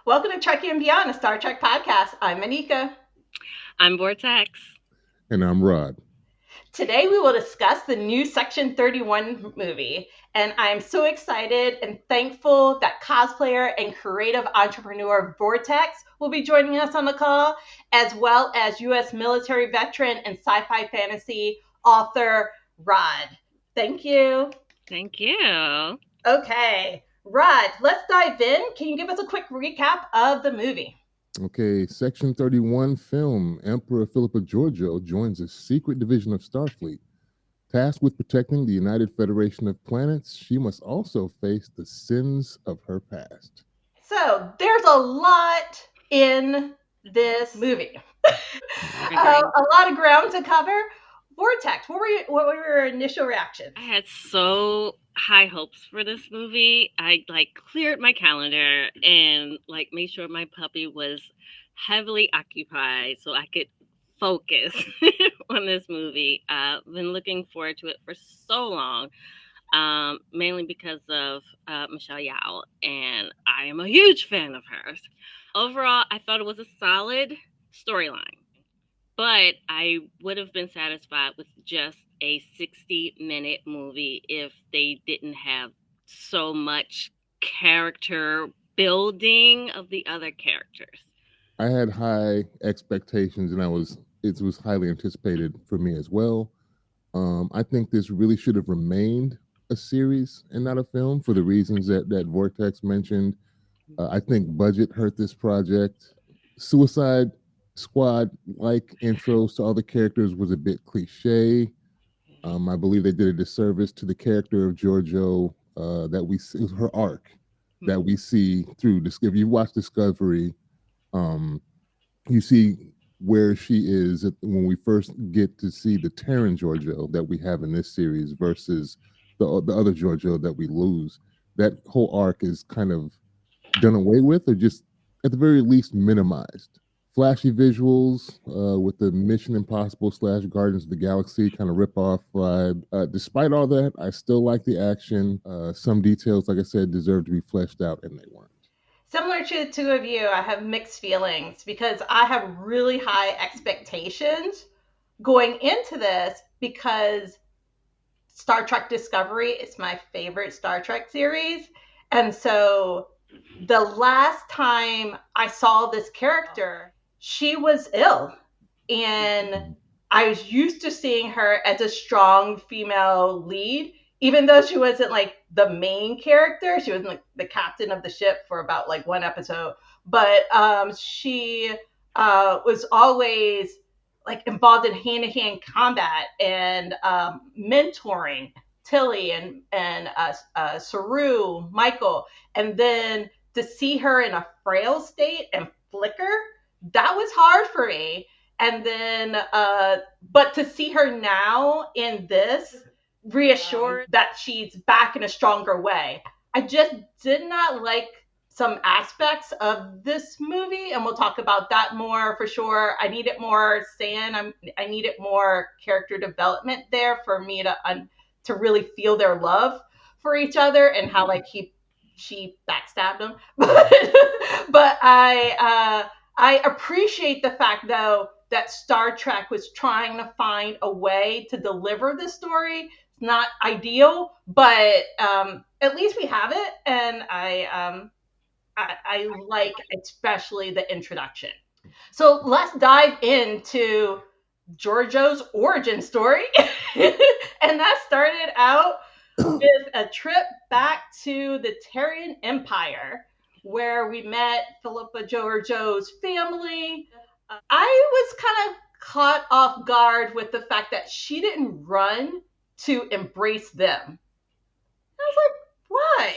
Welcome to Trekkie and Beyond, a Star Trek podcast. I'm Anika. I'm Vortex. And I'm Rod. Today we will discuss the new Section 31 movie, and I'm so excited and thankful that cosplayer and creative entrepreneur Vortex will be joining us on the call, as well as U.S. military veteran and sci-fi fantasy author Rod. Thank you. Thank you. Okay, Rod, let's dive in. Can you give us a quick recap of the movie? Okay, Section 31 film. Emperor Philippa Georgiou joins a secret division of Starfleet. Tasked with protecting the United Federation of Planets, she must also face the sins of her past. So there's a lot in this movie. A lot of ground to cover. Vortex, what were your initial reactions? I had so high hopes for this movie. I cleared my calendar and made sure my puppy was heavily occupied so I could focus on this movie. I've been looking forward to it for so long, mainly because of Michelle Yeoh, and I am a huge fan of hers. Overall, I thought it was a solid storyline, but I would have been satisfied with just a 60-minute movie if they didn't have so much character building of the other characters. I had high expectations, and it was highly anticipated for me as well. I think this really should have remained a series and not a film for the reasons that Vortex mentioned. I think budget hurt this project. Suicide Squad like intros to all the characters was a bit cliche. I believe they did a disservice to the character of Georgiou that we see, her arc that we see through. If you watch Discovery, you see where she is when we first get to see the Terran Georgiou that we have in this series versus the other Georgiou that we lose. That whole arc is kind of done away with, or just at the very least minimized. Flashy visuals with the Mission Impossible / Guardians of the Galaxy kind of rip-off vibe. Despite all that, I still like the action. Some details, like I said, deserve to be fleshed out, and they weren't. Similar to the two of you, I have mixed feelings because I have really high expectations going into this because Star Trek Discovery is my favorite Star Trek series. And so the last time I saw this character, she was ill. And I was used to seeing her as a strong female lead, even though she wasn't like the main character. She was like the captain of the ship for about like one episode. But she was always like involved in hand-to-hand combat and mentoring Tilly and Saru, Michael, and then to see her in a frail state and flicker, that was hard for me. And then, but to see her now in this, reassured that she's back in a stronger way. I just did not like some aspects of this movie, and we'll talk about that more for sure. I needed more I needed more character development there for me to really feel their love for each other and how like she backstabbed him. But I appreciate the fact though that Star Trek was trying to find a way to deliver this story. It's not ideal, but at least we have it, and I like especially the introduction. So let's dive into Georgiou's origin story. And that started out with a trip back to the Terran Empire, where we met Philippa Georgiou's family. I was kind of caught off guard with the fact that she didn't run to embrace them. I was like, why?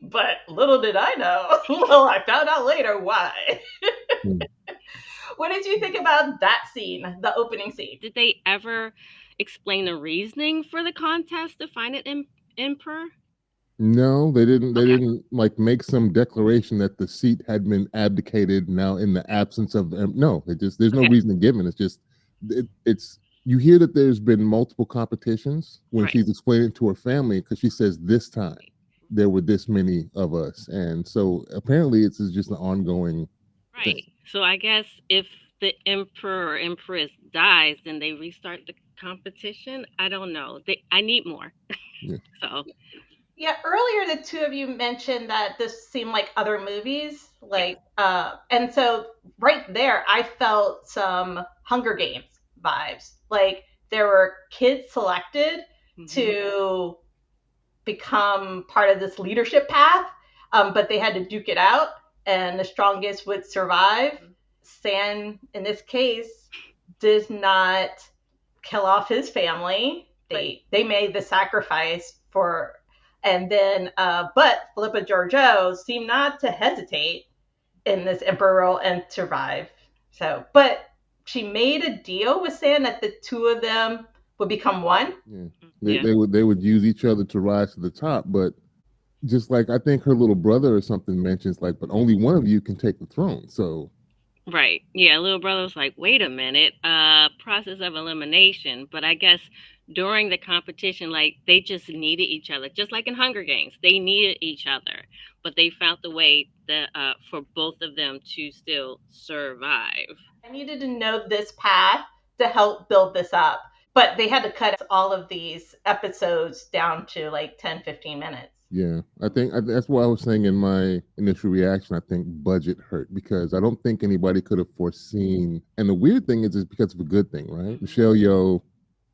But little did I know. Well, I found out later why. What did you think about that scene, the opening scene? Did they ever explain the reasoning for the contest to find an emperor? No, they didn't. They didn't like make some declaration that the seat had been abdicated. Now, in the absence of no, there's no reason given. It's just it's you hear that there's been multiple competitions when she's explaining to her family because she says this time. there were this many of us, and so apparently it's just an ongoing Right. thing. So I guess if the emperor or empress dies, then they restart the competition. I don't know. I need more. Yeah. So Yeah, earlier the two of you mentioned that this seemed like other movies, yeah. and so right there, I felt some Hunger Games vibes. Like there were kids selected Hmm. to become part of this leadership path, but they had to duke it out, and the strongest would survive. Sand, in this case, did not kill off his family. They made the sacrifice for, and then but Philippa Georgiou seemed not to hesitate in this emperor role and survive. So, but she made a deal with Sand that the two of them would become one. Yeah. Yeah. They would use each other to rise to the top, but just like I think her little brother or something mentions like, but only one of you can take the throne. So Right. Yeah, little brother was like, wait a minute, process of elimination. But I guess during the competition, like they just needed each other, just like in Hunger Games, they needed each other. But they found the way that for both of them to still survive. I needed to know this path to help build this up. But they had to cut all of these episodes down to like 10, 15 minutes. yeah, that's why I was saying in my initial reaction, I think budget hurt because I don't think anybody could have foreseen. And the weird thing is, it's because of a good thing, right? Michelle Yeoh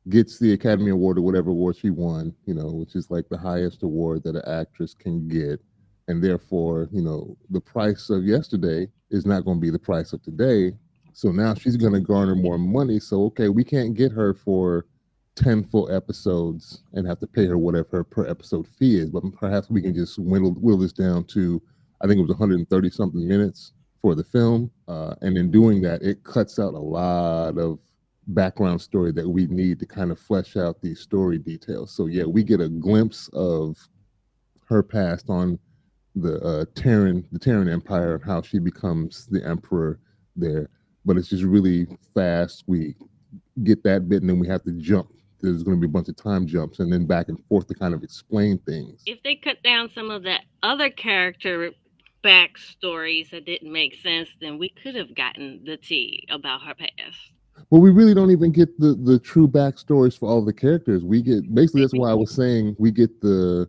gets the Academy Award or whatever award she won, which is like the highest award that an actress can get. And therefore, the price of yesterday is not going to be the price of today. So now she's going to garner more money. So, okay, we can't get her for 10 full episodes and have to pay her whatever her per episode fee is. But perhaps we can just whittle this down to, I think it was 130 something minutes for the film. And in doing that, it cuts out a lot of background story that we need to kind of flesh out these story details. So yeah, we get a glimpse of her past on the Terran Empire and how she becomes the emperor there. But it's just really fast. We get that bit, and then we have to jump. There's going to be a bunch of time jumps, and then back and forth to kind of explain things. If they cut down some of the other character backstories that didn't make sense, then we could have gotten the tea about her past. Well, we really don't even get the true backstories for all the characters. We get basically that's why I was saying we get the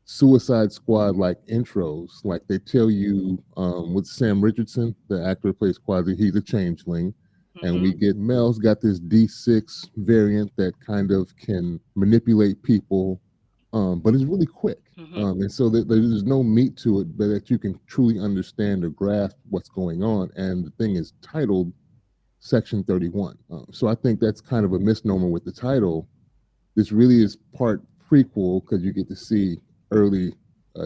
Suicide Squad like intros. Like they tell you with Sam Richardson, the actor who plays Quasi, he's a changeling. And we get Mel's got this D6 variant that kind of can manipulate people, but it's really quick. And so there's no meat to it, but that you can truly understand or grasp what's going on. And the thing is titled Section 31. So I think that's kind of a misnomer with the title. This really is part prequel because you get to see early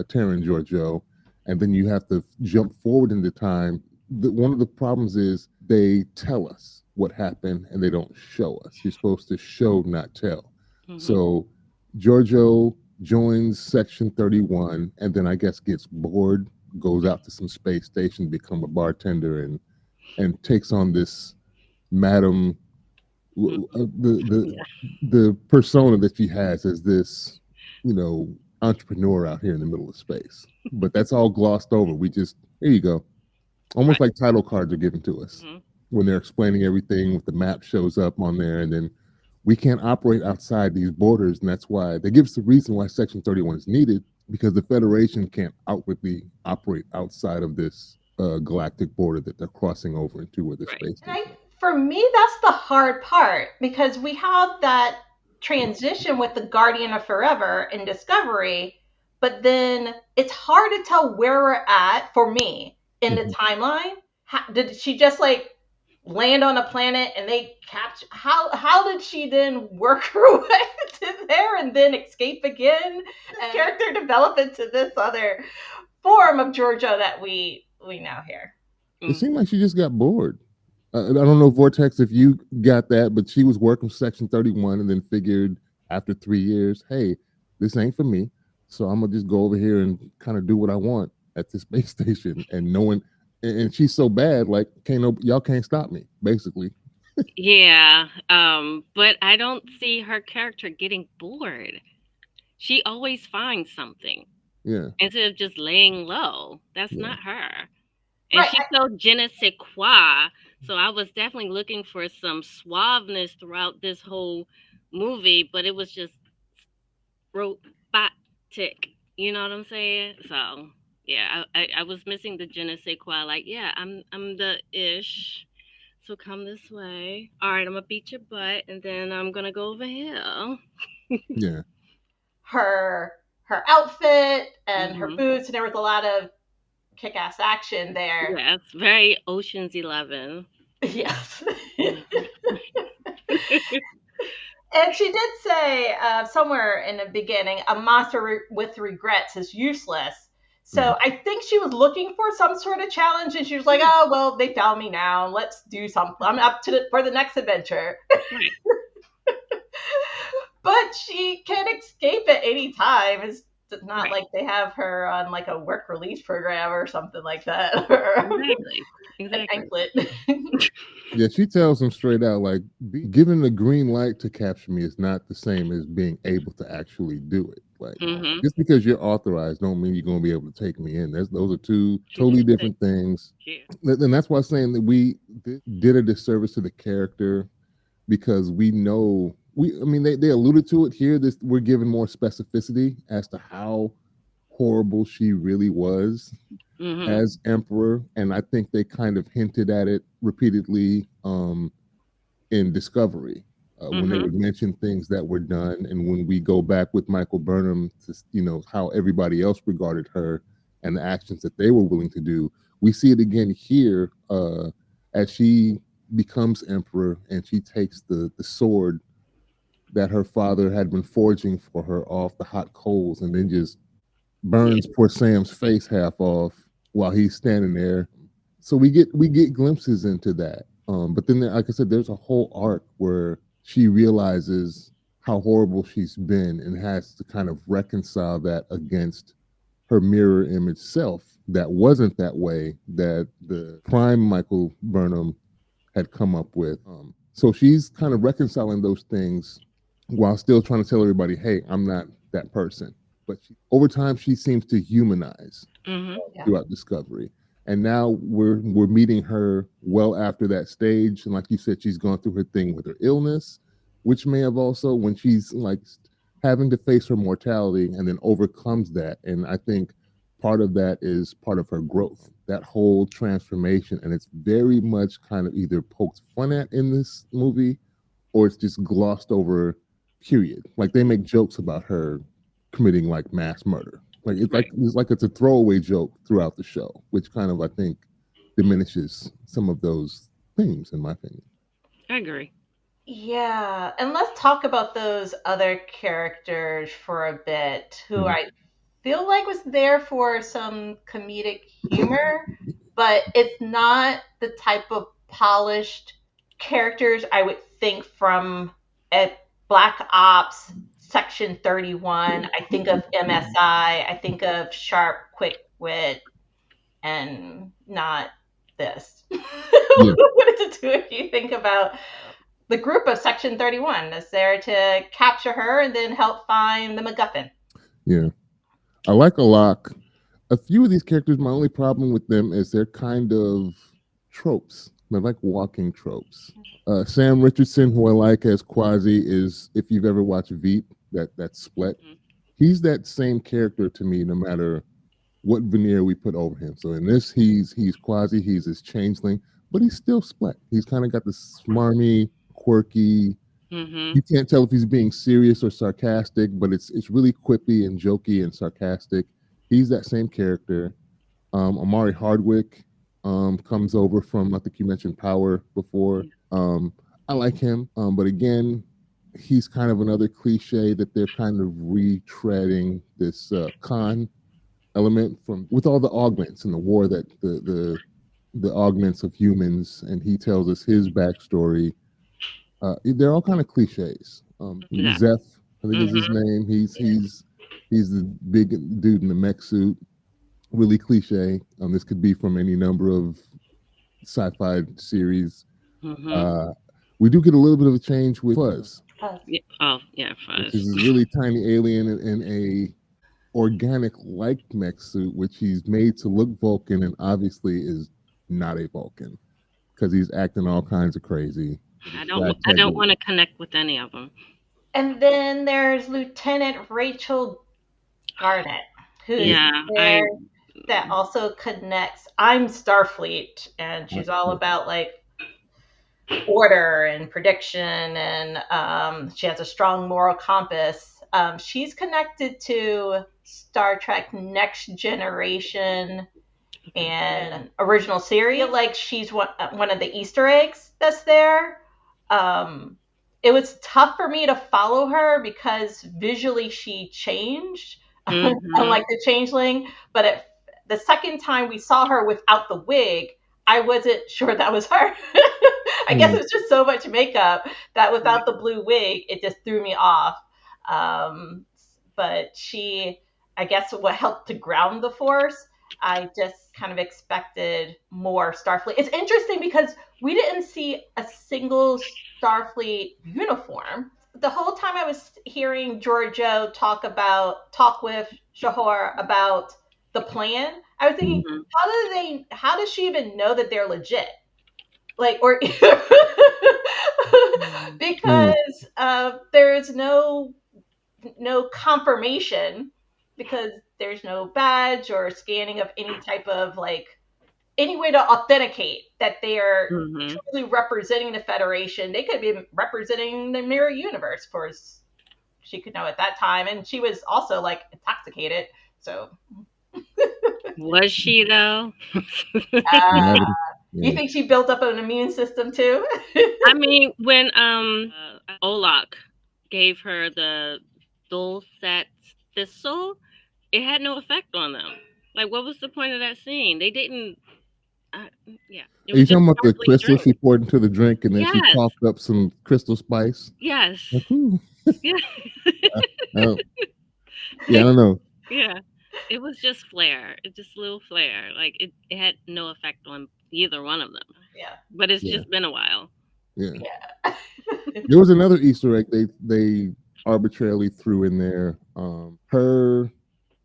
Terran Georgiou, and then you have to jump forward into time. One of the problems is they tell us what happened and they don't show us. You're supposed to show, not tell. So Georgiou joins Section 31, and then I guess gets bored, goes out to some space station, become a bartender, and takes on this madam the persona that she has as this entrepreneur out here in the middle of space, but that's all glossed over. We just, here you go, almost like title cards are given to us when they're explaining everything. With the map shows up on there, and then we can't operate outside these borders, and that's why they give us the reason why Section 31 is needed, because the Federation can't outwardly operate outside of this galactic border that they're crossing over into where the space station. For me, that's the hard part because we have that transition with the Guardian of Forever in Discovery, but then it's hard to tell where we're at for me in the timeline. Did she just like land on a planet and they capture? How did she then work her way to there and then escape again? And character develop into this other form of Georgiou that we now hear. It seemed like she just got bored. I don't know, Vortex, if you got that, but she was working Section 31 and then figured after 3 years, hey, this ain't for me. So I'm going to just go over here and kind of do what I want at the space station. And no one, and she's so bad, like, y'all can't stop me, basically. Yeah, but I don't see her character getting bored. She always finds something. Yeah. instead of just laying low. That's Yeah. not her. And Right. she showed je ne sais quoi. So I was definitely looking for some suaveness throughout this whole movie, but it was just robotic. You know what I'm saying? So yeah, I was missing the je ne sais quoi. Like, yeah, I'm the ish. So come this way. All right, I'm gonna beat your butt, and then I'm gonna go over here. Yeah. Her outfit and her Hmm. boots, and there was a lot of kick-ass action there. Yeah, it's very Ocean's 11. Yes. Mhm. And she did say somewhere in the beginning, a monster with regrets is useless. Mhm. So I think she was looking for some sort of challenge, and she was like, Yeah, "Oh well, they found me now. Let's do something. I'm up to for the next adventure." right. But she can escape at any time. It's not Right. like they have her on like a work release program or something like that, or Exactly. an Exactly. anklet. Yeah, she tells him straight out, like, given the green light to capture me is not the same as being able to actually do it. Like, Hmm. just because you're authorized don't mean you're going to be able to take me in. Those are two She totally did say, different things. yeah. And that's why I'm saying that we did a disservice to the character because we know I mean they alluded to it here. This we're given more specificity as to how horrible she really was Hmm. as emperor, and I think they kind of hinted at it repeatedly in Discovery when they Hmm. would mention things that were done, and when we go back with Michael Burnham to how everybody else regarded her and the actions that they were willing to do. We see it again here as she becomes emperor and she takes the sword that her father had been forging for her off the hot coals and then just Yeah. burns poor Sam's face half off while he's standing there. So we get glimpses into that. But then, like I said, there's a whole arc where she realizes how horrible she's been and has to kind of reconcile that against her mirror image self that wasn't that way that the prime Michael Burnham had come up with. So she's kind of reconciling those things while still trying to tell everybody, hey, I'm not that person. But over time, she seems to humanize Hmm. Yeah. throughout Discovery. And now we're meeting her well after that stage. And like you said, she's gone through her thing with her illness, which may have also when she's like having to face her mortality and then overcomes that. And I think part of that is part of her growth, that whole transformation. And it's very much kind of either poked fun at in this movie or it's just glossed over, period. Like they make jokes about her committing like mass murder. Right. It's a throwaway joke throughout the show, which kind of I think diminishes some of those themes, in my opinion. I agree. Yeah, and let's talk about those other characters for a bit who Mhm. I feel like was there for some comedic humor, but it's not the type of polished characters I would think from a Black Ops Section 31. I think of MSI, I think of Sharp, Quick Wit, and not this. Yeah, What does it do if you think about the group of Section 31 is there to capture her and then help find the MacGuffin? yeah. I like a lot. A few of these characters, my only problem with them is they're kind of tropes. They're like walking tropes. Sam Richardson, who I like as Quasi, is if you've ever watched Veep, that split. Hmm. He's that same character to me, no matter what veneer we put over him. So in this, he's Quasi, he's this changeling, but he's still Splat. He's kind of got this smarmy, quirky. Hmm. You can't tell if he's being serious or sarcastic, but it's really quippy and jokey and sarcastic. He's that same character. Amari Hardwick comes over from I think you mentioned Power before. I like him, but again, he's kind of another cliche that they're kind of retreading this Khan element from with all the augments and the war that the augments of humans, and he tells us his backstory. They're all kind of cliches. Yeah. Zeph, I think is his Hmm. name. He's the big dude in the mech suit. Really cliche. This could be from any number of sci-fi series. Hmm. Uh, we do get a little bit of a change with Fuzz, Yeah. Oh, yeah, which fuzz. is this really tiny alien in a organic like mech suit, which he's made to look Vulcan and obviously is not a Vulcan because he's acting all kinds of crazy. I Black I tech. don't want to connect with any of them. And then there's Lieutenant Rachel Garnett, who's Yeah, there that also connects. I'm Starfleet, and she's all about like order and prediction, and she has a strong moral compass. She's connected to Star Trek Next Generation and original series. I feel like she's one of the Easter eggs that's there. It was tough for me to follow her because visually she changed, unlike the Changeling. But the second time we saw her without the wig, I wasn't sure that was her. I guess it was just so much makeup that without the blue wig, it just threw me off. But she, I guess, what helped to ground the Force. I just kind of expected more Starfleet. It's interesting because we didn't see a single Starfleet uniform. The whole time I was hearing Georgiou talk with Shahor about the plan, I was thinking, how does she even know that they're legit? Like, or because there is no confirmation, because there's no badge or scanning of any type of like any way to authenticate that they are truly representing the Federation. They could be representing the mirror universe, for as she could know at that time, and she was also like intoxicated. So, was she though? You think she built up an immune system too? I mean, when Olak gave her the Dulcet thistle, it had no effect on them. Like, what was the point of that scene? They didn't. Yeah. Are you talking about the crystal she poured into the drink and then she coughed up some crystal spice? Yes. Like, yeah. Yeah, I don't know. Yeah. It was just flair. It's just a little flair. Like, it had no effect on either one of them. Yeah. But it's just been a while. Yeah. There was another Easter egg they arbitrarily threw in there. Her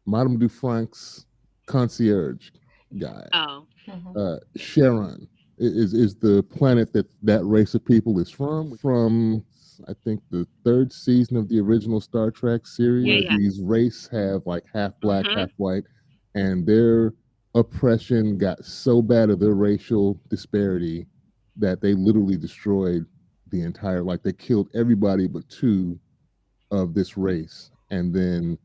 Madame Dufranc's concierge guy. Oh. Sharon is the planet that race of people is from I think the third season of the original Star Trek series. These race have like half black, half white, and their oppression got so bad of their racial disparity that they literally destroyed the entire, like they killed everybody but two of this race, and then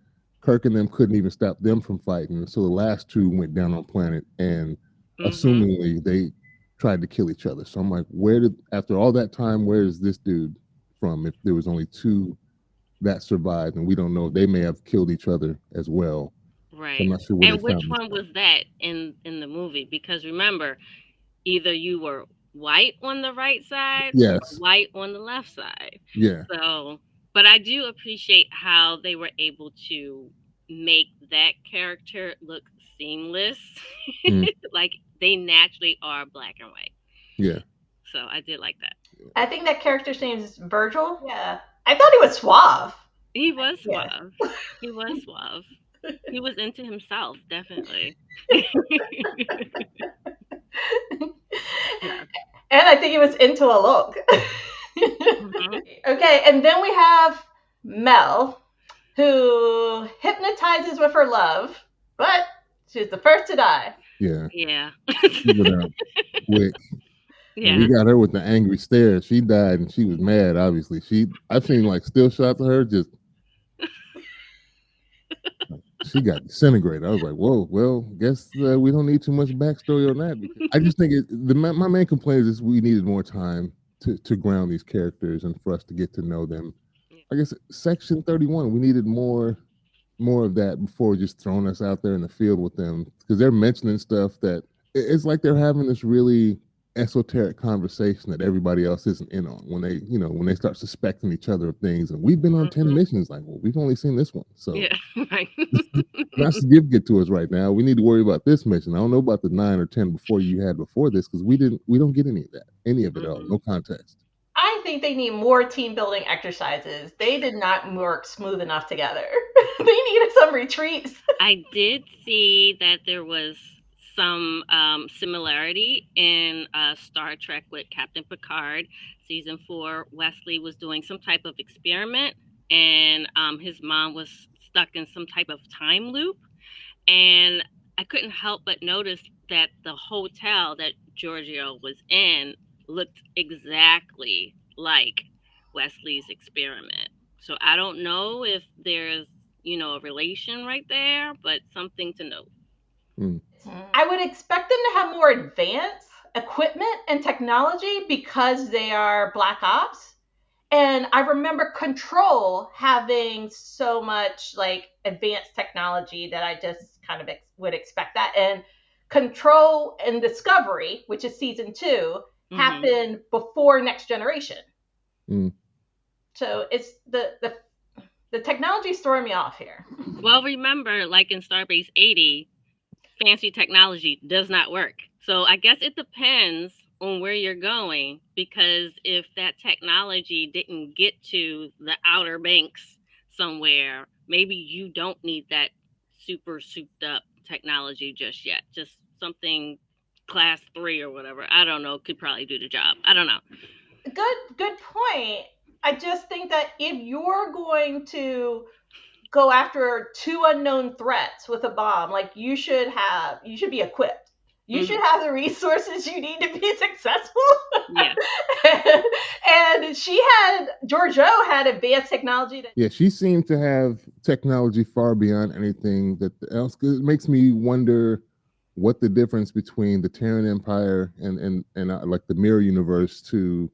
Kirk and them couldn't even stop them from fighting, so the last two went down on planet, and assumingly they tried to kill each other. So I'm like, after all that time, where is this dude from? If there was only two that survived, and we don't know, they may have killed each other as well. Right. So I'm not sure and which one was that in the movie? Because remember, either you were white on the right side, or white on the left side. Yeah. So, but I do appreciate how they were able to make that character look seamless. Like they naturally are black and white. Yeah. So I did like that. I think that character's name is Virgil. Yeah. I thought he was suave. He was suave. He was suave. He was into himself, definitely. And I think he was into a look. Okay, and then we have Mel, who hypnotizes with her love, but she's the first to die. Yeah. Yeah. Quick. Yeah. We got her with the angry stare. She died and she was mad, obviously. I've seen like still shots of her just she got disintegrated. I was like, whoa, well, guess we don't need too much backstory on that. I just think my main complaint is we needed more time to ground these characters and for us to get to know them. I guess Section 31, we needed more of that before just throwing us out there in the field with them, because they're mentioning stuff that it's like they're having this really esoteric conversation that everybody else isn't in on when they start suspecting each other of things, and we've been on 10 missions, like, well, we've only seen this one, so right. Not to get to us right now. We need to worry about this mission. I don't know about the 9 or 10 before you had before this, because we don't get any of it at all. No context. I I think they need more team building exercises. They did not work smooth enough together. They needed some retreats. I did see that there was some similarity in Star Trek with Captain Picard. Season 4, Wesley was doing some type of experiment, and his mom was stuck in some type of time loop. And I couldn't help but notice that the hotel that Georgiou was in looked exactly like Wesley's experiment. So I don't know if there's, a relation right there, but something to note. I would expect them to have more advanced equipment and technology because they are Black Ops. And I remember Control having so much like advanced technology that I just kind of would expect that. And Control and Discovery, which is season 2, happened before Next Generation. So it's the technology's throwing me off here. Well, remember, like in Starbase 80, fancy technology does not work. So I guess it depends on where you're going, because if that technology didn't get to the Outer Banks somewhere, maybe you don't need that super souped up technology just yet. Just something class 3 or whatever. I don't know. Could probably do the job. I don't know. Good point. I just think that if you're going to go after 2 unknown threats with a bomb, like you should be equipped. You should have the resources you need to be successful. Yeah. And Georgiou had advanced technology. Yeah, she seemed to have technology far beyond anything that else. It makes me wonder what the difference between the Terran Empire and like the mirror universe to,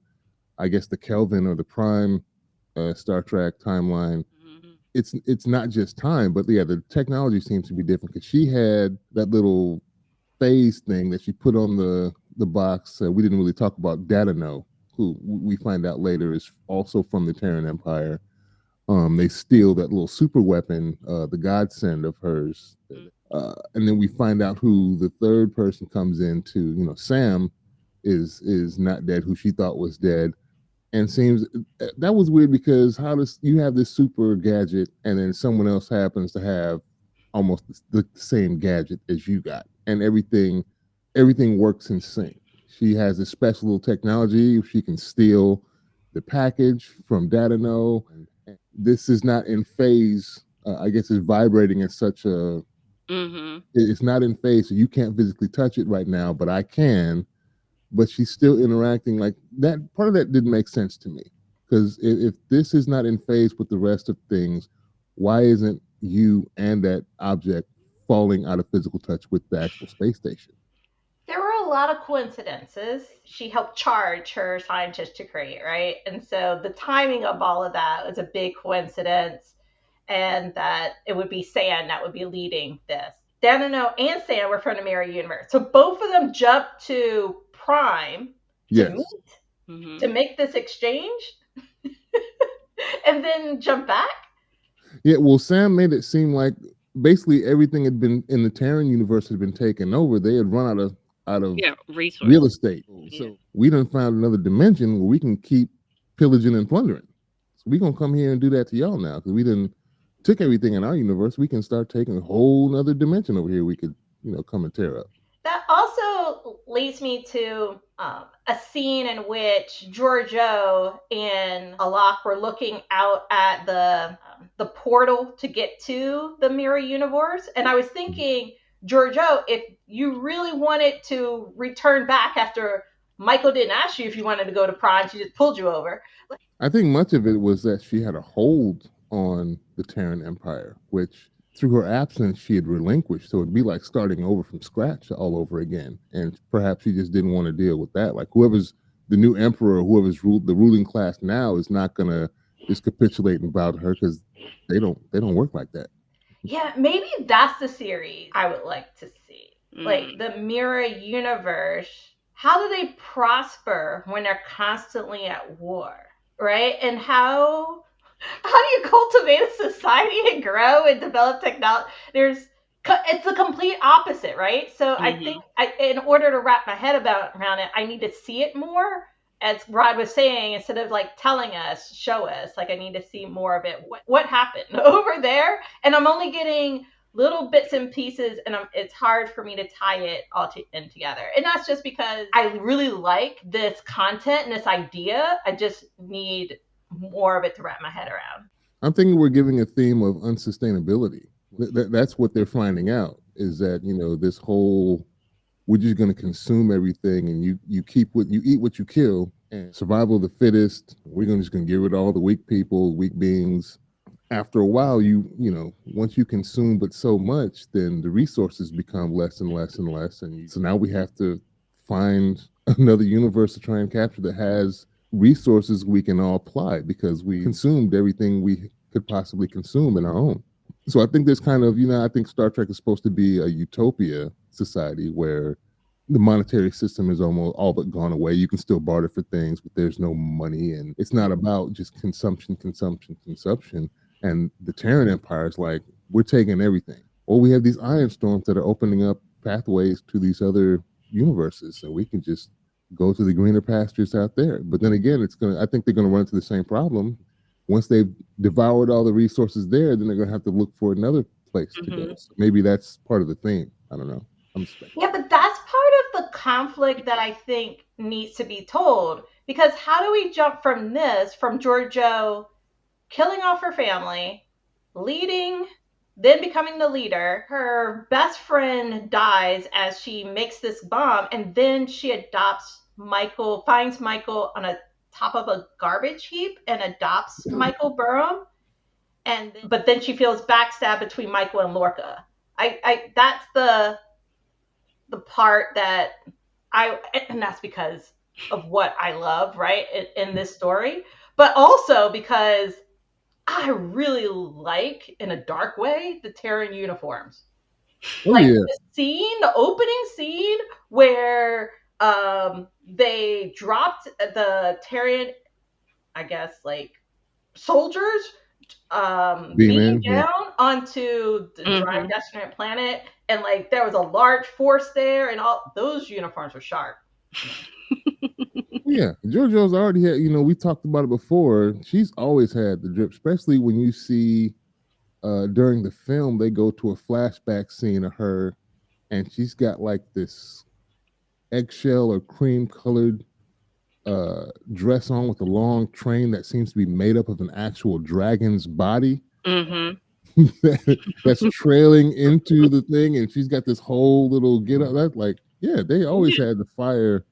I guess, the Kelvin or the Prime Star Trek timeline. It's not just time, but yeah, the technology seems to be different, because she had that little phase thing that she put on the box. We didn't really talk about Datano, who we find out later is also from the Terran Empire. They steal that little super weapon, the Godsend of hers, and then we find out who the third person comes into. Sam is not dead, who she thought was dead. And seems that was weird, because how does you have this super gadget and then someone else happens to have almost the same gadget as you got, and everything works in sync. She has this special little technology. She can steal the package from Datano. This is not in phase. I guess it's vibrating at such a. It's not in phase, so you can't physically touch it right now, but I can. But she's still interacting like that. Part of that didn't make sense to me, because if this is not in phase with the rest of things, why isn't you and that object falling out of physical touch with the actual space station? There were a lot of coincidences. She helped charge her scientists to create, right? And so the timing of all of that was a big coincidence, and that it would be Sam that would be leading this. Danino and Sam were from the mirror universe. So both of them jumped to Prime to meet, to make this exchange, and then jump back. Yeah, well, Sam made it seem like basically everything had been in the Terran universe had been taken over. They had run out of real estate. So we done found another dimension where we can keep pillaging and plundering. So we gonna come here and do that to y'all now, because we done took everything in our universe. We can start taking a whole other dimension over here. We could come and tear up. That also leads me to a scene in which Georgiou and Alok were looking out at the portal to get to the mirror universe. And I was thinking, Georgiou, if you really wanted to return back after Michael didn't ask you if you wanted to go to Prime, she just pulled you over. I think much of it was that she had a hold on the Terran Empire, which through her absence she had relinquished. So it'd be like starting over from scratch all over again. And perhaps she just didn't want to deal with that. Like whoever's the new emperor, whoever's the ruling class now is not going to just capitulate and bow to her, because they don't work like that. Yeah, maybe that's the series I would like to see. Like the mirror universe. How do they prosper when they're constantly at war, right? And how do you cultivate a society and grow and develop technology? It's the complete opposite, right? So I think in order to wrap my head around it, I need to see it more as Rod was saying, instead of like telling us, show us, like I need to see more of it. What happened over there? And I'm only getting little bits and pieces, and it's hard for me to tie it all in together. And that's just because I really like this content and this idea. I just need more of it to wrap my head around. I'm thinking we're giving a theme of unsustainability. That's what they're finding out, is that, you know, this whole, we're just going to consume everything, and you eat what you kill, and survival of the fittest. We're just going to get rid of all the weak people, weak beings. After a while, you know, once you consume but so much, then the resources become less and less and less, and so now we have to find another universe to try and capture that has resources we can all apply, because we consumed everything we could possibly consume in our own. So I think there's kind of, you know, I think Star Trek is supposed to be a utopia society where the monetary system is almost all but gone away. You can still barter for things, but there's no money, and it's not about just consumption. And the Terran Empire is like, we're taking everything. Or we have these iron storms that are opening up pathways to these other universes, so we can just go to the greener pastures out there. But then again, I think they're gonna run into the same problem. Once they've devoured all the resources there, then they're gonna have to look for another place to go. So maybe that's part of the theme. I don't know. Yeah, but that's part of the conflict that I think needs to be told. Because how do we jump from Georgiou killing off her family, leading, then becoming the leader? Her best friend dies as she makes this bomb, and then she finds Michael on a top of a garbage heap and adopts Michael Burnham. But then she feels backstabbed between Michael and Lorca. That's the part that and that's because of what I love, right, in this story, but also because I really like, in a dark way, the Terran uniforms. The opening scene where they dropped the Terran, I guess, like soldiers beaming down onto the dry desolate planet, and like there was a large force there, and all those uniforms were sharp. Yeah, Georgiou's already had, you know, we talked about it before. She's always had the drip, especially when you see during the film, they go to a flashback scene of her, and she's got like this eggshell or cream colored dress on with a long train that seems to be made up of an actual dragon's body. That's trailing into the thing, and she's got this whole little get up. That's like, yeah, they always had the fire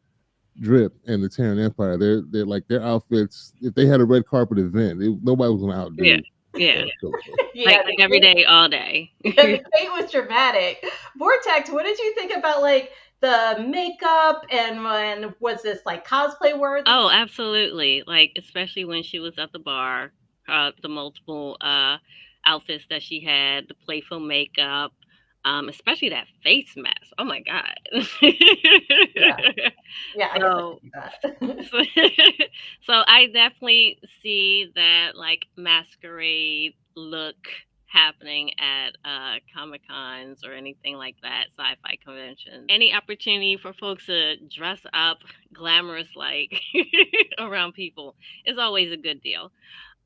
drip and the Terran Empire. They're like, their outfits, if they had a red carpet event, nobody was gonna outdo. Yeah. Like every day, all day. The date was dramatic. Vortex, what did you think about like the makeup, and when was this like cosplay worthy? Oh, absolutely. Like, especially when she was at the bar, the multiple outfits that she had, the playful makeup, especially that face mask. Oh my God. Yeah. So I definitely see that like masquerade look happening at Comic-Cons or anything like that, sci-fi conventions. Any opportunity for folks to dress up glamorous like around people is always a good deal.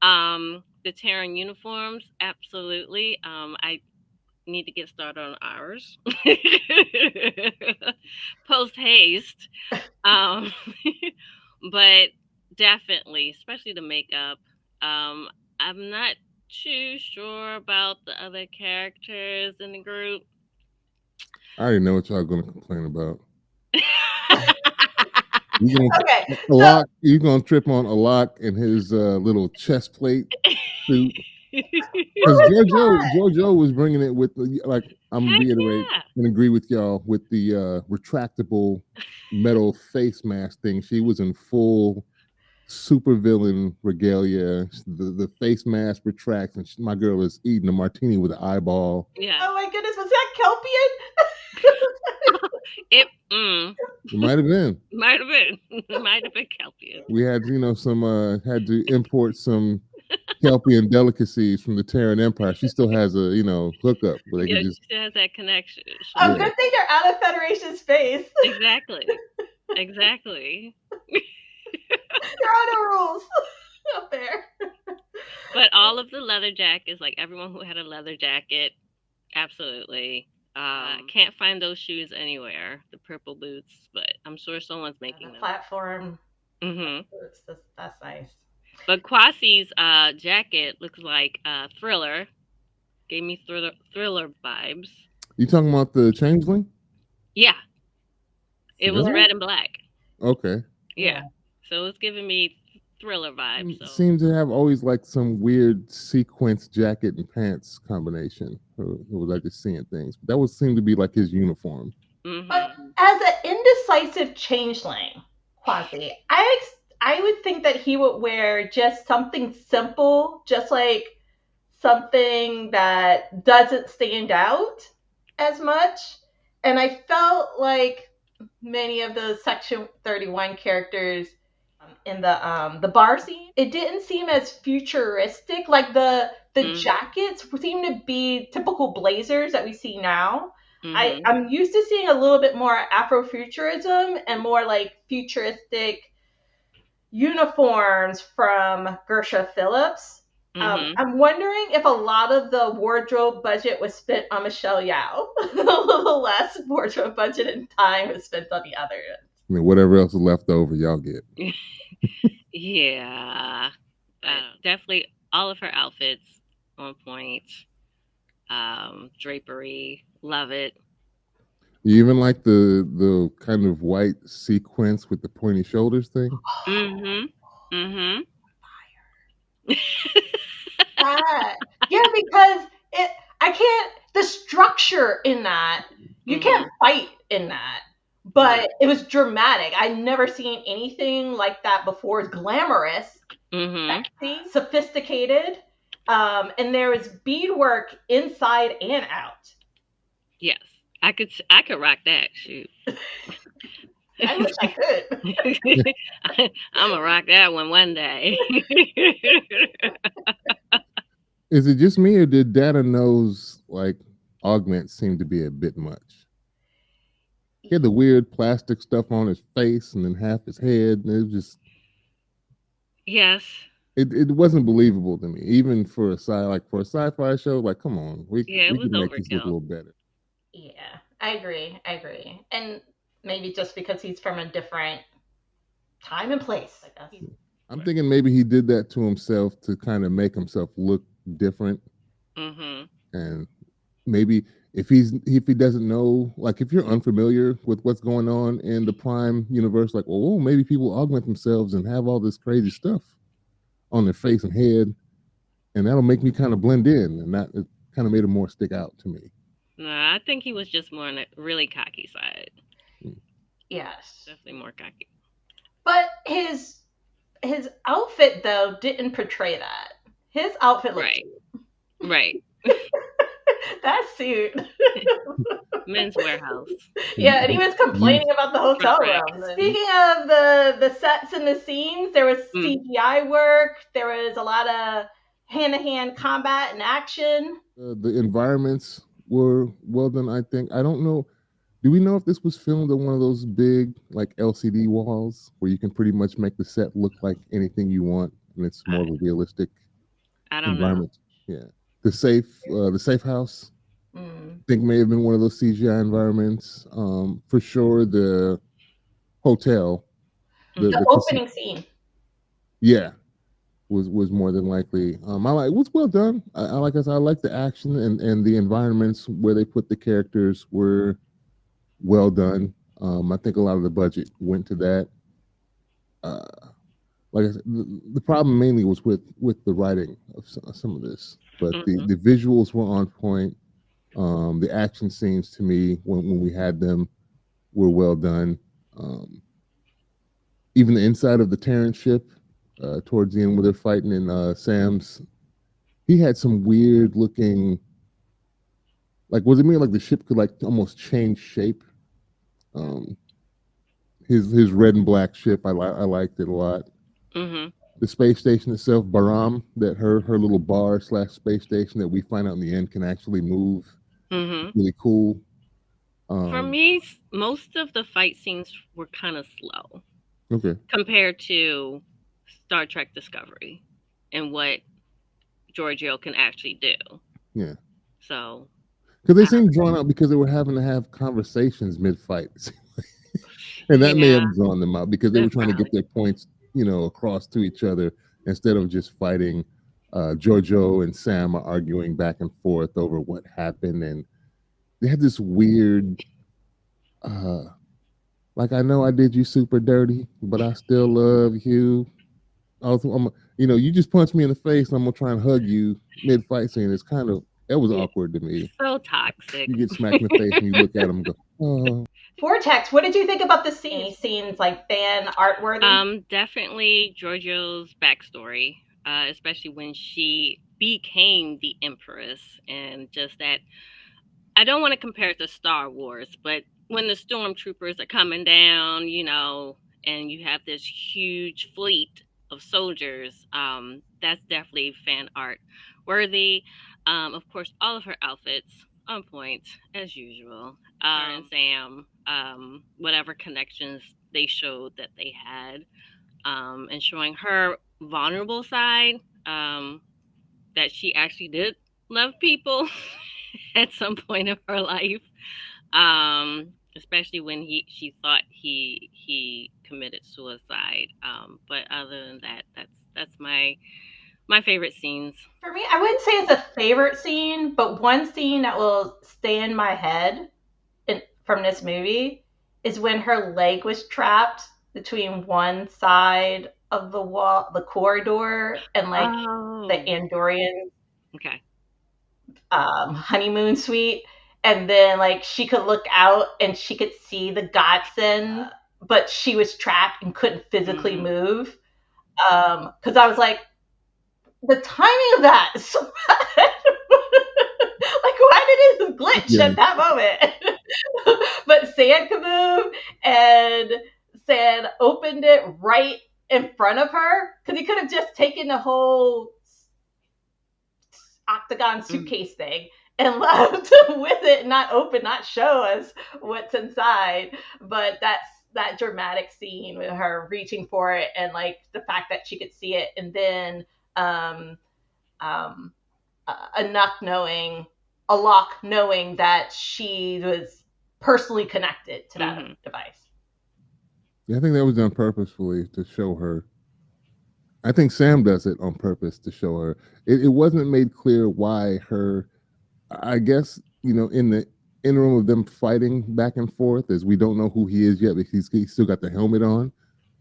The Terran uniforms, absolutely. I need to get started on ours post haste. But definitely, especially the makeup. I'm not too sure about the other characters in the group. I already know what y'all gonna complain about. You're gonna trip on Alok and his little chest plate suit. Because Georgiou was bringing it with, like, I'm reiterate and agree with y'all with the retractable metal face mask thing. She was in full supervillain regalia. The face mask retracts, and my girl is eating a martini with an eyeball. Yeah. Oh my goodness, was that Kelpian? It might have been. It might have been Kelpian. We had, had to import some Kelpian delicacies from the Terran Empire. She still has a, hookup. Where she still has that connection. Good thing they're out of Federation space. Exactly. There are no rules up there. But all of the leather jackets, like everyone who had a leather jacket, absolutely. Can't find those shoes anywhere, the purple boots, but I'm sure someone's making them. Platform. Mm-hmm. That's nice. But Kwasi's jacket looks like Thriller. Gave me thriller vibes. You talking about the Changeling? Yeah. It was Really? red and black. Okay. Yeah. So it's giving me Thriller vibes. So. Seems to have always like some weird sequence jacket and pants combination. Or was I just seeing things? But that would seem to be like his uniform. Mm-hmm. But as an indecisive changeling, Kwasi, I would think that he would wear just something simple, just like something that doesn't stand out as much. And I felt like many of the Section 31 characters in the bar scene, it didn't seem as futuristic. Like the jackets seem to be typical blazers that we see now. Mm-hmm. I'm used to seeing a little bit more Afrofuturism and more like futuristic uniforms from Gersha Phillips. I'm wondering if a lot of the wardrobe budget was spent on Michelle Yeoh. A little less wardrobe budget and time was spent on the others. I mean, whatever else is left over, y'all get. Yeah. Definitely all of her outfits on point. Drapery, love it. You even like the kind of white sequence with the pointy shoulders thing? Mm-hmm. Mm-hmm. Yeah, because I can't, the structure in that, you can't fight in that. But it was dramatic. I'd never seen anything like that before. It's glamorous, sexy, sophisticated, and there was beadwork inside and out. Yes, I could rock that. Shoot. I wish I could. I'm gonna rock that one day. Is it just me, or did Data Knows like augments seem to be a bit much? He had the weird plastic stuff on his face and then half his head, and it was just yes. It wasn't believable to me, even for a sci-fi show. Like, come on, we could make this look a little better. Yeah, I agree, and maybe just because he's from a different time and place, I guess. I'm thinking maybe he did that to himself to kind of make himself look different, and maybe if he doesn't know, like if you're unfamiliar with what's going on in the Prime universe, like, oh, maybe people augment themselves and have all this crazy stuff on their face and head, and that'll make me kind of blend in, and that it kind of made him more stick out to me. No, I think he was just more on the really cocky side. Yes, definitely more cocky. But his outfit though didn't portray that. His outfit looked right. That suit. Men's Warehouse. Yeah, and he was complaining about the hotel room. Speaking of the sets and the scenes, there was CGI work. There was a lot of hand-to-hand combat and action. The environments were well done, I think. I don't know. Do we know if this was filmed on one of those big like LCD walls where you can pretty much make the set look like anything you want, and it's more of a realistic environment? Yeah. The safe house, I think may have been one of those CGI environments. For sure, the hotel, the opening scene, yeah, was more than likely. I like what's well done. I like the action and the environments where they put the characters were well done. I think a lot of the budget went to that. Like I said, the problem mainly was with the writing of some of this, but the visuals were on point. The action scenes, to me, when we had them, were well done. Even the inside of the Terran ship, towards the end, where they're fighting in Sam's, he had some weird looking. Like, was it me? Like the ship could like almost change shape. His red and black ship, I liked it a lot. The space station itself, Baram, that her little bar / space station that we find out in the end can actually move. Really cool. For me, most of the fight scenes were kind of slow. Okay. compared to Star Trek Discovery and what Georgiou can actually do. Yeah. So Because they seemed drawn out because they were having to have conversations mid-fight, and that may yeah, have drawn them out because they were trying to get their points, across to each other instead of just fighting. Giorgio and Sam are arguing back and forth over what happened, and they had this weird, uh, like, I know I did you super dirty, but I still love you. Also, you just punched me in the face, and I'm gonna try and hug you mid-fight scene. It's kind of that was awkward to me. so toxic. You get smacked in the face, and you look at him and go, "Oh." Vortex, what did you think about the scene? Any scenes like fan art worthy? Definitely Giorgio's backstory, especially when she became the Empress, and just that. I don't want to compare it to Star Wars, but when the stormtroopers are coming down, and you have this huge fleet of soldiers, that's definitely fan art worthy. Of course, all of her outfits on point as usual. Her and Sam, whatever connections they showed that they had, and showing her vulnerable side, that she actually did love people at some point of her life, especially when she thought he committed suicide. But other than that, that's my favorite scenes. For me, I wouldn't say it's a favorite scene, but one scene that will stay in my head from this movie is when her leg was trapped between one side of the wall, the corridor, and like the Andorian Okay. honeymoon suite. And then like she could look out and she could see the Godsend, but she was trapped and couldn't physically move. Because I was like, the timing of that is so bad. Like, why did it glitch at that moment? But Sand could move, and Sand opened it right in front of her because he could have just taken the whole octagon suitcase thing and left with it, not open, not show us what's inside. But that dramatic scene with her reaching for it and like the fact that she could see it, and then Alok knowing that she was personally connected to that device. Yeah, I think that was done purposefully to show her. I think Sam does it on purpose to show her. It wasn't made clear why her. I guess in the interim of them fighting back and forth, as we don't know who he is yet, because he's still got the helmet on.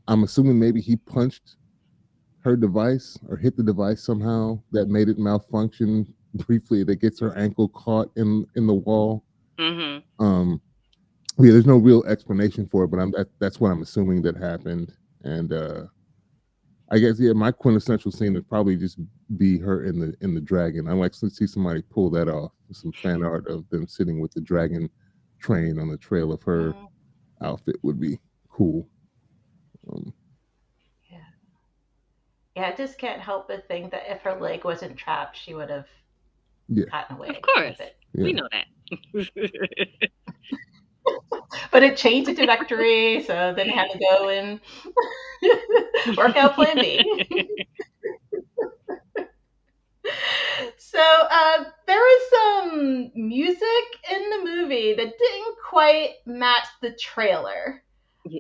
I'm assuming maybe he punched her device or hit the device somehow that made it malfunction briefly. That gets her ankle caught in the wall. Yeah, there's no real explanation for it, but that's what I'm assuming that happened. And I guess my quintessential scene would probably just be her in the dragon. I'd like to see somebody pull that off. Some fan art of them sitting with the dragon train on the trail of her outfit would be cool. Yeah, I just can't help but think that if her leg wasn't trapped, she would have gotten away. Of course, with it. We know that. But it changed the trajectory, so then had to go and work out plan B. So there was some music in the movie that didn't quite match the trailer,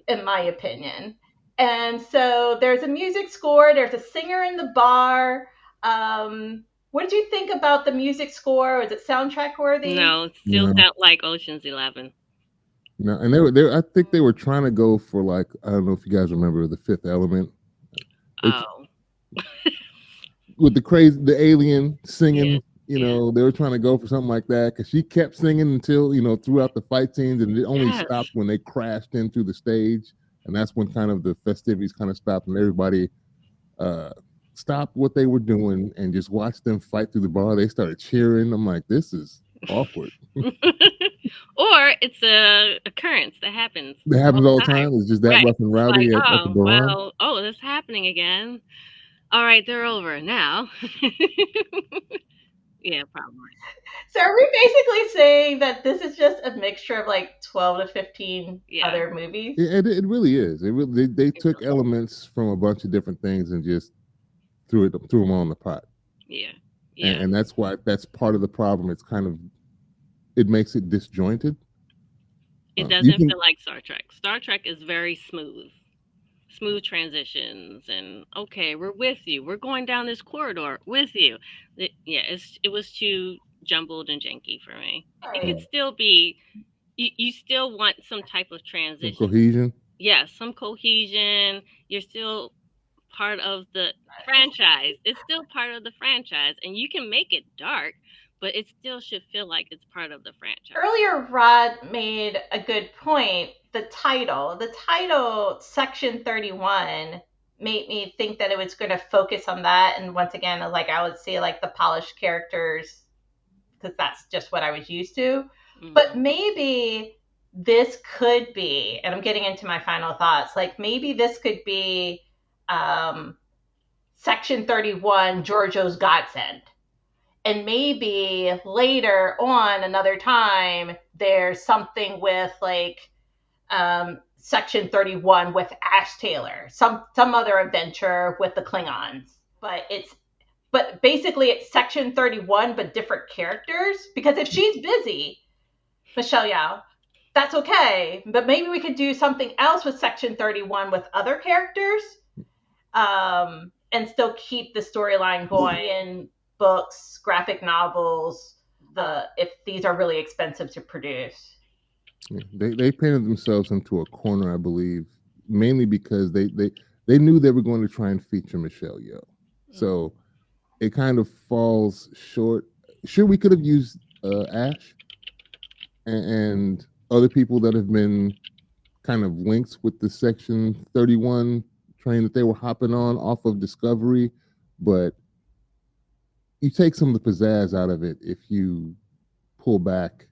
in my opinion. And so there's a music score, there's a singer in the bar. What did you think about the music score? Was it soundtrack worthy? No, it still sounds like Ocean's 11. No, and they I think they were trying to go for, like, I don't know if you guys remember The Fifth Element. With the alien singing, they were trying to go for something like that because she kept singing until, throughout the fight scenes, and it only stopped when they crashed into the stage. And that's when kind of the festivities kind of stopped and everybody stopped what they were doing and just watched them fight through the bar. They started cheering. I'm like, this is awkward. Or it's a occurrence that happens. That happens all the time. It's just that rough and rowdy at the bar. Well, this is happening again. All right, they're over now. Yeah, probably. So are we basically saying that this is just a mixture of like 12 to 15 Yeah. other movies? It really is. It really they It took really- elements from a bunch of different things and just threw them all in the pot. Yeah. Yeah. And that's why that's part of the problem. It's kind of it makes it disjointed. It You doesn't can feel like Star Trek. Star Trek is very smooth. Smooth transitions and okay, we're with you. We're going down this corridor with you. It was too jumbled and janky for me. It could still be you still want some type of some transition. cohesion. Yeah, some cohesion. You're still part of the franchise. It's still part of the franchise, and you can make it dark, but it still should feel like it's part of the franchise. Earlier, Rod made a good point. The title, Section 31, made me think that it was going to focus on that. And once again, like I would see like the polished characters because that's just what I was used to. Mm-hmm. But maybe this could be, and I'm getting into my final thoughts, like maybe this could be Section 31, Georgiou's Godsend. And maybe later on, another time, there's something with like Section 31 with Ash Taylor, some other adventure with the Klingons. But basically it's Section 31, but different characters. Because if she's busy, Michelle Yeoh, that's okay. But maybe we could do something else with Section 31 with other characters, and still keep the storyline going in books, graphic novels, if these are really expensive to produce. Yeah, they painted themselves into a corner, I believe, mainly because they knew they were going to try and feature Michelle Yeoh. So it kind of falls short. Sure, we could have used Ash and other people that have been kind of linked with the Section 31 train that they were hopping on off of Discovery, but you take some of the pizzazz out of it if you pull back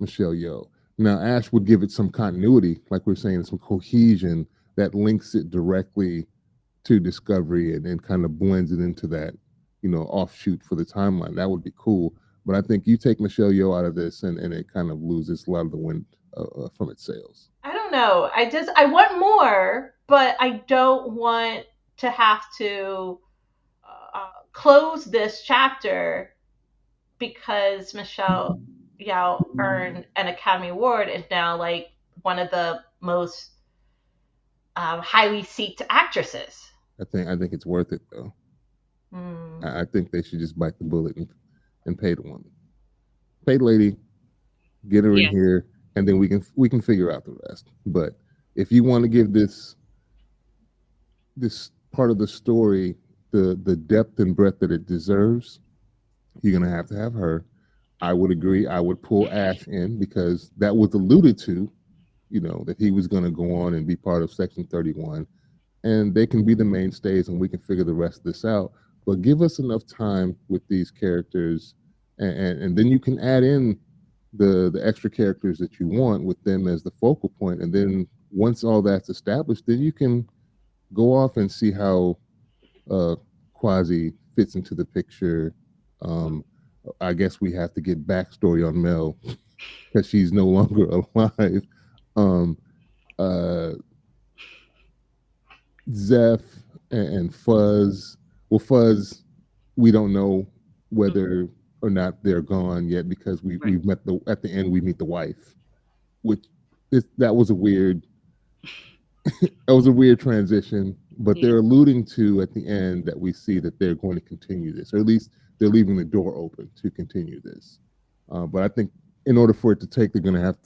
Michelle Yeoh. Now, Ash would give it some continuity, like we're saying, some cohesion that links it directly to Discovery and kind of blends it into that, offshoot for the timeline. That would be cool. But I think you take Michelle Yeoh out of this and it kind of loses a lot of the wind from its sails. I don't know. I want more, but I don't want to have to close this chapter because Michelle Yeoh earned an Academy Award and now like one of the most highly seeked actresses. I think it's worth it though. I think they should just bite the bullet and pay the woman. Pay the lady, get her in here, and then we can figure out the rest. But if you want to give this part of the story the depth and breadth that it deserves, you're gonna have to have her. I would agree. I would pull Ash in because that was alluded to, that he was going to go on and be part of Section 31, and they can be the mainstays, and we can figure the rest of this out. But give us enough time with these characters, and then you can add in the extra characters that you want with them as the focal point, and then once all that's established, then you can go off and see how Quasi fits into the picture. I guess we have to get backstory on Mel because she's no longer alive. Zeph and Fuzz. Well, Fuzz, we don't know whether or not they're gone yet because we've met at the end we meet the wife, which that was a weird transition. But they're alluding to at the end that we see that they're going to continue this, or at least they're leaving the door open to continue this. But I think in order for it to take, they have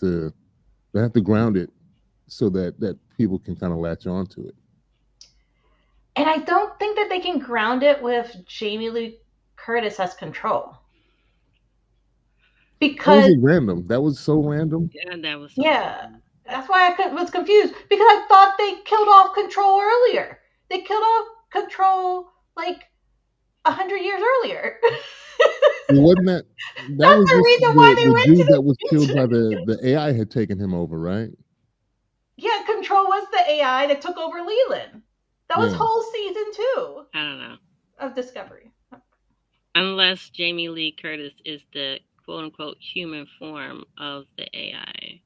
to ground it so that people can kind of latch on to it. And I don't think that they can ground it with Jamie Lee Curtis as Control. Because that was random. That was so random. Yeah, that was random. That's why I was confused because I thought they killed off Control earlier. They killed off Control like 100 years earlier. Wasn't that was the reason why they went dude to that was killed by the AI had taken him over, right? Yeah, Control was the AI that took over Leland. That was whole season 2. I don't know. Of Discovery. Unless Jamie Lee Curtis is the quote-unquote human form of the AI.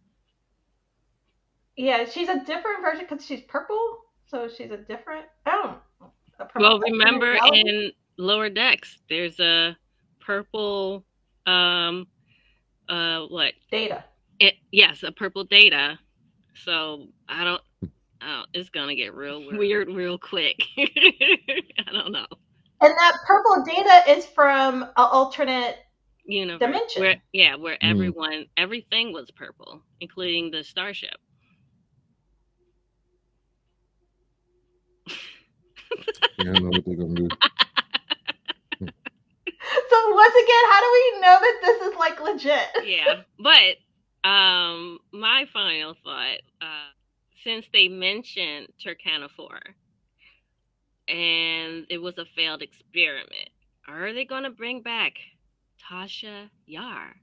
Yeah, she's a different version because she's purple, so she's a different. Well, remember in Lower Decks, there's a purple, what? Data. Yes, a purple Data. So I don't. Oh, it's gonna get real weird real quick. I don't know. And that purple Data is from an alternate universe dimension. Where everything was purple, including the starship. Yeah, I don't know what they're gonna do. So once again, how do we know that this is like legit? Yeah, but my final thought, since they mentioned Turkana-4 and it was a failed experiment, are they going to bring back Tasha Yar?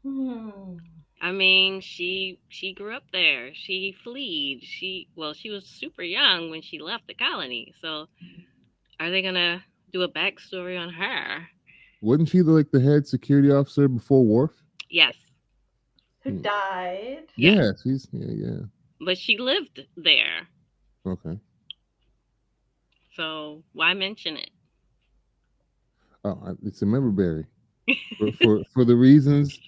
I mean, she grew up there. She fled. She was super young when she left the colony. So, are they gonna do a backstory on her? Wasn't she the head security officer before Worf? Yes. Who died? Yeah, she's yeah. But she lived there. Okay. So why mention it? Oh, it's a member berry. for the reasons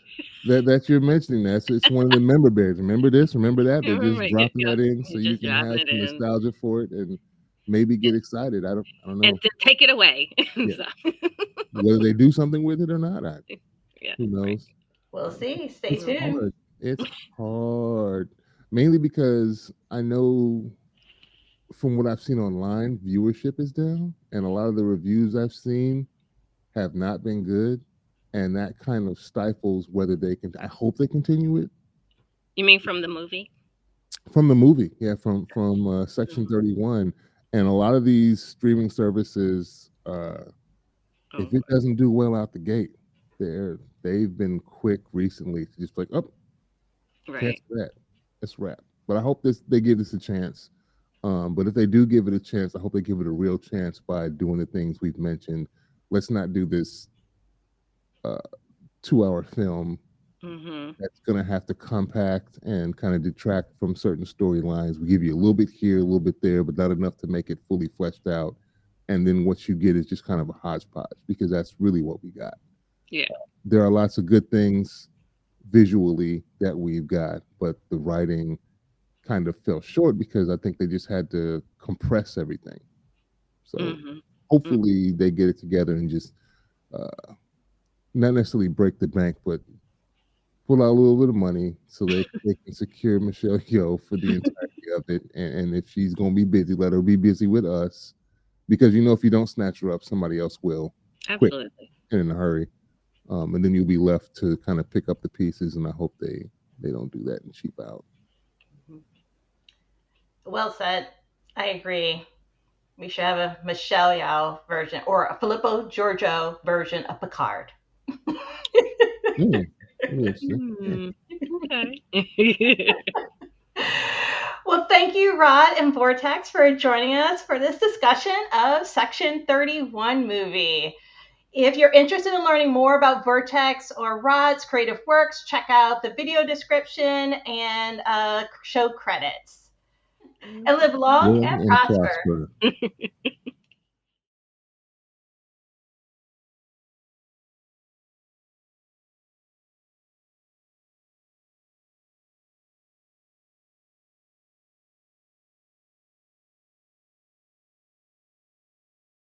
that you're mentioning that. So it's one of the member berries. Remember this, remember that. They're just dropping that in so you can have some nostalgia for it and maybe get excited. I don't know. And take it away. Yeah. Whether they do something with it or not, who knows? Right. We'll see. Stay tuned. Hard. It's hard. Mainly because I know from what I've seen online, viewership is down, and a lot of the reviews I've seen have not been good, and that kind of stifles whether they can. I hope they continue it. You mean from the movie? From the movie, yeah, from Section 31, and a lot of these streaming services, if it doesn't do well out the gate, they've been quick recently to just like, oh, catch that, let's wrap. But I hope they give this a chance. But if they do give it a chance, I hope they give it a real chance by doing the things we've mentioned. Let's not do this 2-hour film that's going to have to compact and kind of detract from certain storylines. We give you a little bit here, a little bit there, but not enough to make it fully fleshed out. And then what you get is just kind of a hodgepodge, because that's really what we got. Yeah. There are lots of good things visually that we've got, but the writing kind of fell short because I think they just had to compress everything. So hopefully they get it together and just not necessarily break the bank, but pull out a little bit of money so they can secure Michelle Yeoh for the entirety of it. And if she's going to be busy, let her be busy with us, because if you don't snatch her up, somebody else will. Absolutely. Quick and in a hurry. And then you'll be left to kind of pick up the pieces, and I hope they don't do that and cheap out. Well said. I agree. We should have a Michelle Yeoh version or a Philippa Georgiou version of Picard. Okay. Well, thank you, Rod and Vortex, for joining us for this discussion of Section 31 movie. If you're interested in learning more about Vortex or Rod's creative works, check out the video description and show credits. And live long and prosper.